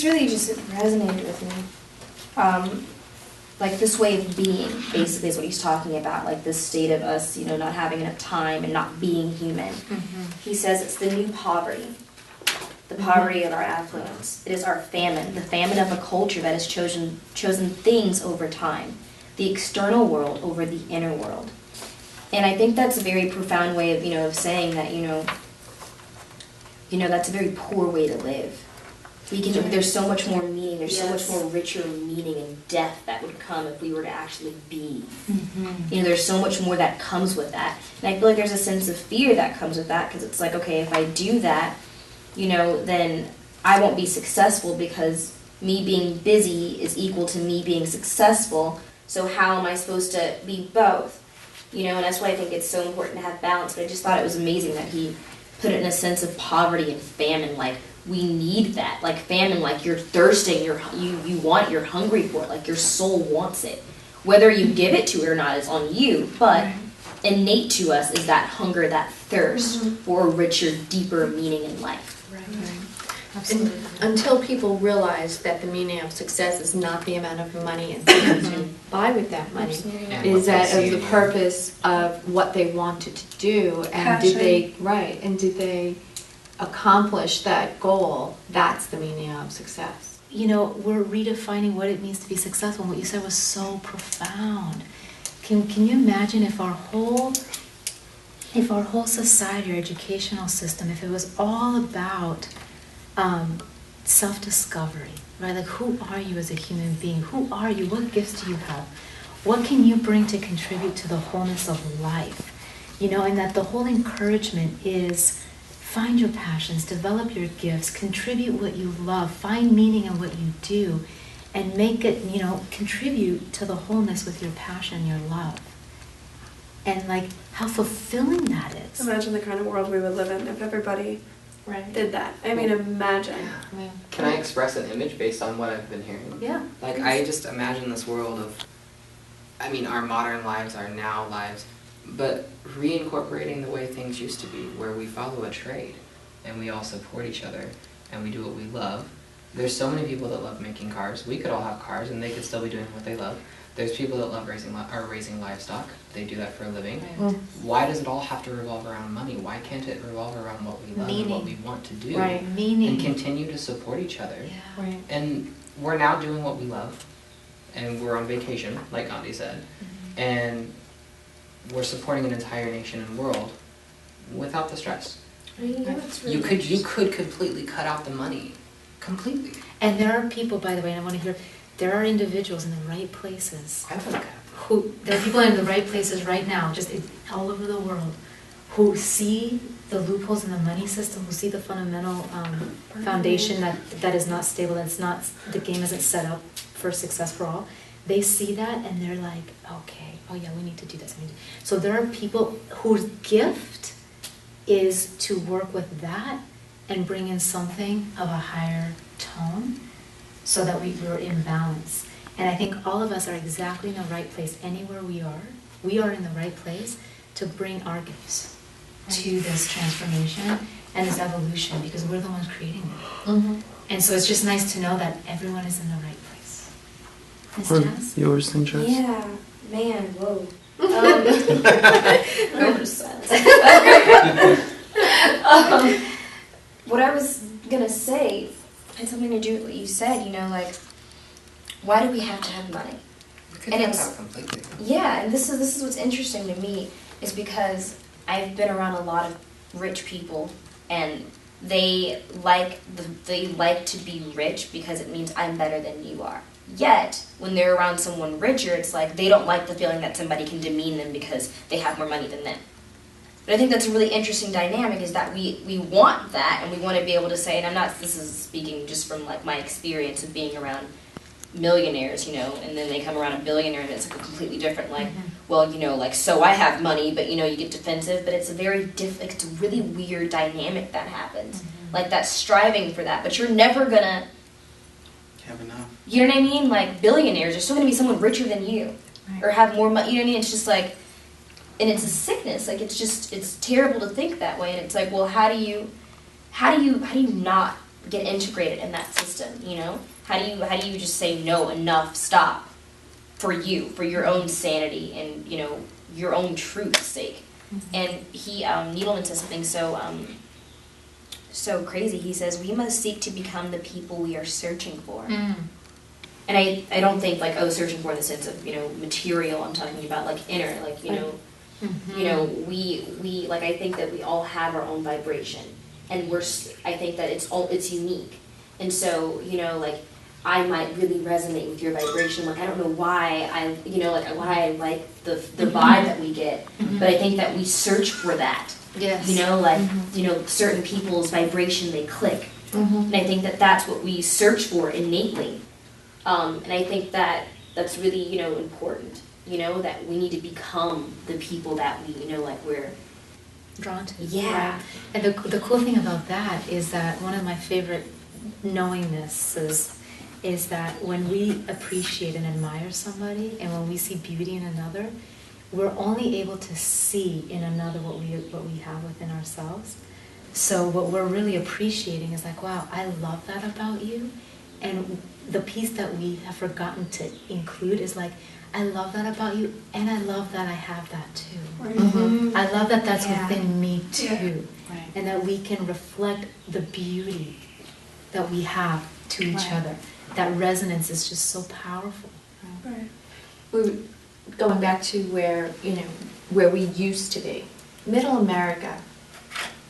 this really just resonated with me. Like this way of being, basically, is what he's talking about. Like this state of us, you know, not having enough time and not being human. He says it's the new poverty. The poverty of our affluence. It is our famine, the famine of a culture that has chosen things over time, the external world over the inner world. And I think that's a very profound way of, of saying that, that's a very poor way to live. There's so much more meaning, there's so much more richer meaning and depth that would come if we were to actually be. There's so much more that comes with that. And I feel like there's a sense of fear that comes with that, because it's like, okay, if I do that, then I won't be successful, because me being busy is equal to me being successful. So how am I supposed to be both? And that's why I think it's so important to have balance. But I just thought it was amazing that he put it in a sense of poverty and famine. Like, we need that. Like famine, like you're thirsting, you want it, you're hungry for it, like your soul wants it. Whether you give it to it or not is on you, but innate to us is that hunger, that thirst for a richer, deeper meaning in life. Right. Absolutely. Until people realize that the meaning of success is not the amount of money and things you buy with that money, is that of the purpose of what they wanted to do, and did they accomplish that goal. That's the meaning of success. We're redefining what it means to be successful. What you said was so profound. Can you imagine if our whole society or educational system, if it was all about self-discovery, right? Like, who are you as a human being? Who are you? What gifts do you have? What can you bring to contribute to the wholeness of life? And that the whole encouragement is find your passions, develop your gifts, contribute what you love, find meaning in what you do, and make it, contribute to the wholeness with your passion, your love. And like how fulfilling that is. Imagine the kind of world we would live in if everybody did that. I mean, imagine. Yeah. Can I express an image based on what I've been hearing? Yeah. Like, I just imagine this world of, our modern lives, our now lives, but reincorporating the way things used to be, where we follow a trade and we all support each other and we do what we love. There's so many people that love making cars. We could all have cars and they could still be doing what they love. There's people that love raising livestock. They do that for a living. Right. Why does it all have to revolve around money? Why can't it revolve around what we love and what we want to do? Right. Meaning. And continue to support each other. Yeah. Right. And we're now doing what we love, and we're on vacation, like Gandhi said, and we're supporting an entire nation and world without the stress. You could completely cut out the money, completely. And there are people, by the way, and I want to hear, there are individuals in the right places. There are people in the right places right now, just all over the world, who see the loopholes in the money system, who see the fundamental foundation that is not stable, the game isn't set up for success for all. They see that and they're like, okay, oh yeah, we need to do this. So there are people whose gift is to work with that and bring in something of a higher tone so that we're in balance. And I think all of us are exactly in the right place. Anywhere we are in the right place to bring our gifts to this transformation and this evolution, because we're the ones creating it. And so it's just nice to know that everyone is in the right place. Ms. Jess? Yours then, Jess? Yeah, man, whoa. What I was gonna say had something to do with what you said, like, why do we have to have money? We could cut it out completely. Yeah, and this is what's interesting to me, is because I've been around a lot of rich people, and they like to be rich because it means I'm better than you are. Yet, when they're around someone richer, it's like they don't like the feeling that somebody can demean them because they have more money than them. But I think that's a really interesting dynamic, is that we want that, and we want to be able to say, and this is speaking just from like my experience of being around millionaires, and then they come around a billionaire and it's like a completely different, like, well, like, so I have money, but you get defensive, but it's a it's a really weird dynamic that happens. Like that striving for that, but you're never gonna have enough. You know what I mean? Like billionaires, there's still gonna be someone richer than you, or have more money. You know what I mean? It's just like, and it's a sickness. Like it's terrible to think that way. And it's like, well, how do you not get integrated in that system, you know? How do you just say no, enough, stop, for you, for your own sanity and, you know, your own truth's sake? And he, Needleman says something so crazy. He says, we must seek to become the people we are searching for. And I don't think like, searching for in the sense of, you know, material. I'm talking about like inner, like, you know, you know, we like, I think that we all have our own vibration, and I think that it's unique. And so, you know, like, I might really resonate with your vibration. Like, I don't know why why I like the vibe that we get, but I think that we search for that. Yes. You know, like, you know, certain people's vibration, they click. And I think that that's what we search for innately. And I think that that's really, you know, important. You know, that we need to become the people that we, you know, like, we're drawn to. Yeah. Right. And the cool thing about that is that one of my favorite knowingnesses is that when we appreciate and admire somebody, and when we see beauty in another, we're only able to see in another what we have within ourselves. So what we're really appreciating is like, wow, I love that about you. And the piece that we have forgotten to include is like, I love that about you, and I love that I have that too. I love that that's within me too. Right. And that we can reflect the beauty that we have to each other. That resonance is just so powerful. Right. We were going back to where, you know, where we used to be. Middle America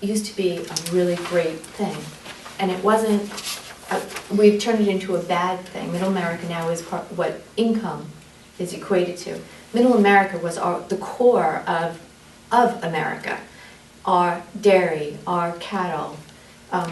used to be a really great thing, and it wasn't. We've turned it into a bad thing. Middle America now is what income is equated to. Middle America was the core of America. Our dairy, our cattle,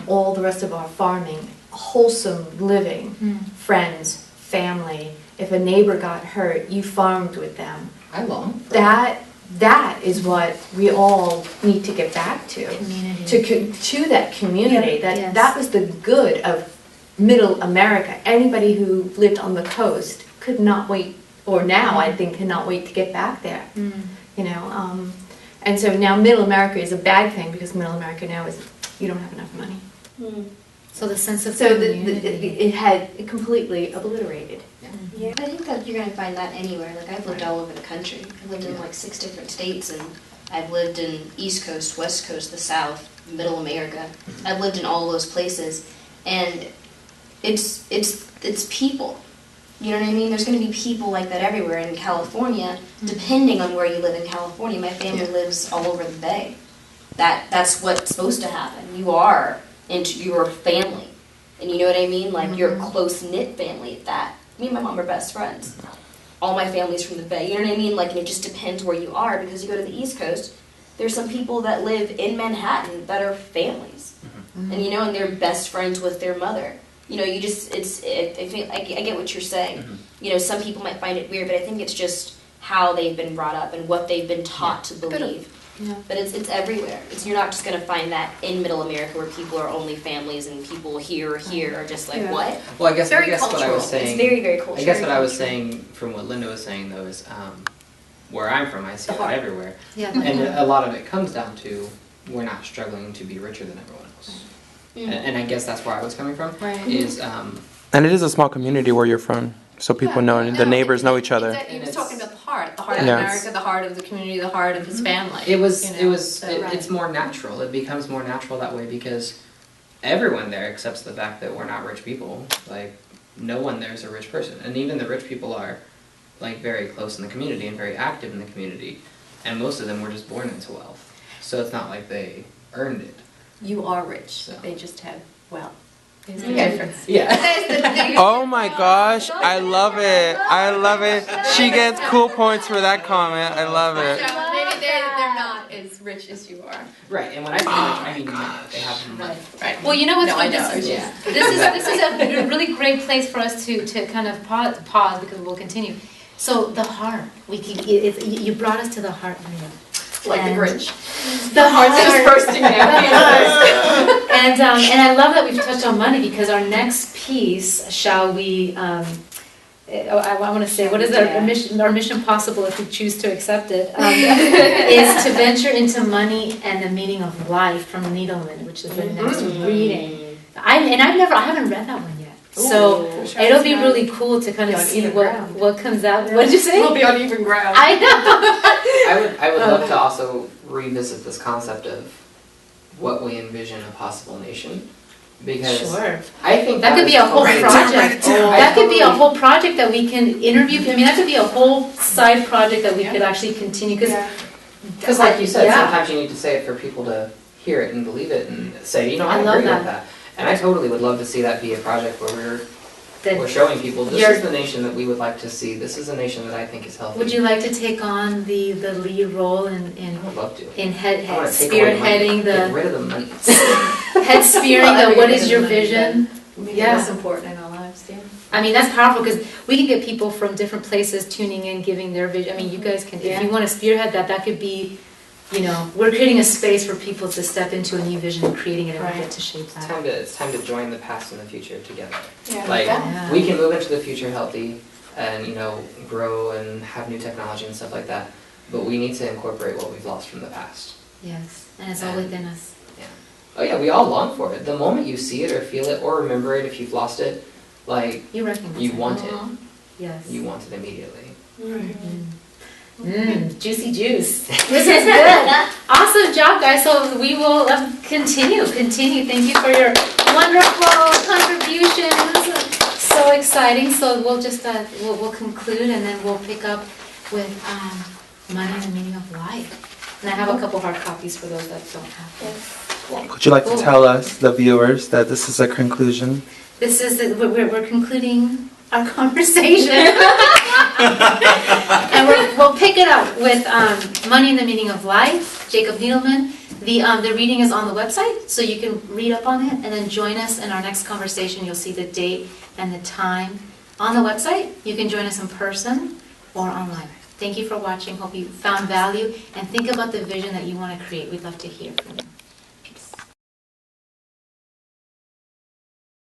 all the rest of our farming, wholesome living, friends, family. If a neighbor got hurt, you farmed with them. I long for That is what we all need to get back to. Community. To that community. Yeah. That was the good of Middle America. Anybody who lived on the coast could not wait, or now I think cannot wait to get back there. You know, and so now Middle America is a bad thing, because Middle America now is, you don't have enough money. So the sense of So community. it had completely obliterated. Yeah, I think that you're going to find that anywhere. Like, I've lived all over the country. I've lived in like 6 different states, and I've lived in East Coast, West Coast, the South, Middle America. I've lived in all those places, and it's people. You know what I mean? There's going to be people like that everywhere. In California, depending on where you live in California, my family lives all over the Bay. That's what's supposed to happen. You are into your family, and you know what I mean? Like, you're a close-knit family at that. Me and my mom are best friends. All my family's from the Bay, you know what I mean? Like, and it just depends where you are, because you go to the East Coast, there's some people that live in Manhattan that are families. And, you know, and they're best friends with their mother. You know, you just, I get what you're saying. You know, some people might find it weird, but I think it's just how they've been brought up and what they've been taught to believe. But it's everywhere. You're not just going to find that in Middle America, where people are only families and people here are just like, what? Well, I guess what I was It's saying. very, very cultural. I guess what I was saying from what Linda was saying, though, is where I'm from, I see it everywhere. Yeah. And a lot of it comes down to, we're not struggling to be richer than everyone else. And I guess that's where I was coming from. Right. Is And it is a small community where you're from, so people know, and the neighbors know each other. He was talking about the heart of Yeah. America, the heart of the community, the heart of his family. It's more natural. It becomes more natural that way, because everyone there accepts the fact that we're not rich people. Like, no one there is a rich person, and even the rich people are like very close in the community and very active in the community, and most of them were just born into wealth. So it's not like they earned it. You are rich. So. They just have wealth. There's Mm. the difference. Yeah. Oh my gosh, I love it. I love it. She gets cool points for that comment. I love it. So maybe they're not as rich as you are. Right, and when I say rich, I mean they have money. Right. Well, you know what's No, I good? know. This is a really great place for us to kind of pause, because we'll continue. So the heart, you brought us to the heart, Leah. Like the And Grinch. The heart is bursting out. And I love that we've touched on money, because our next piece, shall we? I want to say, what is our mission? Our mission possible, if we choose to accept it, is to venture into money and the meaning of life from Needleman, which is the next reading. I haven't read that one yet. So Ooh, it'll be really cool to kind of Be on see even ground. what comes out. What did you say? We'll be on even ground. I know. I would love to also revisit this concept of what we envision a possible nation. Because Sure. I think That could be a whole totally- project. That could be a whole project that we can interview. I mean, that could be a whole side project that we could actually continue. Because like you said, Yeah. sometimes you need to say it for people to hear it and believe it and say, I I love agree that. with that. And I totally would love to see that be a project where That- we're showing people, this You're- is the nation that we would like to see. This is a nation that I think is healthy. Would you like to take on the lead role in I would love to. I wanna take away money. spearheading Get rid of the money. head spearing the what is your vision? Yeah. That's important in our lives, too. I mean, that's powerful because we can get people from different places tuning in, giving their vision. I mean, you guys can, if you want to spearhead that, that could be, we're creating a space for people to step into a new vision and creating it and we get to shape It's that. it's time to join the past and the future together. Yeah. Like, Yeah. we can move into the future healthy and, grow and have new technology and stuff like that. But we need to incorporate what we've lost from the past. Yes, and it's all within us. Oh yeah, we all long for it. The moment you see it or feel it or remember it, if you've lost it, like, You recognize you it. want it. Yes. You want it immediately. Juicy juice. This is good. Awesome job, guys. So we will continue. Thank you for your wonderful contributions. So exciting. So we'll just we'll conclude and then we'll pick up with money and the meaning of life. And I have a couple hard copies for those that don't have them. Would you like to tell us, the viewers, that this is a conclusion? This is we're concluding our conversation, and we'll pick it up with Money and the Meaning of Life, Jacob Needleman. The reading is on the website, so you can read up on it, and then join us in our next conversation. You'll see the date and the time on the website. You can join us in person or online. Thank you for watching. Hope you found value, and think about the vision that you want to create. We'd love to hear from you.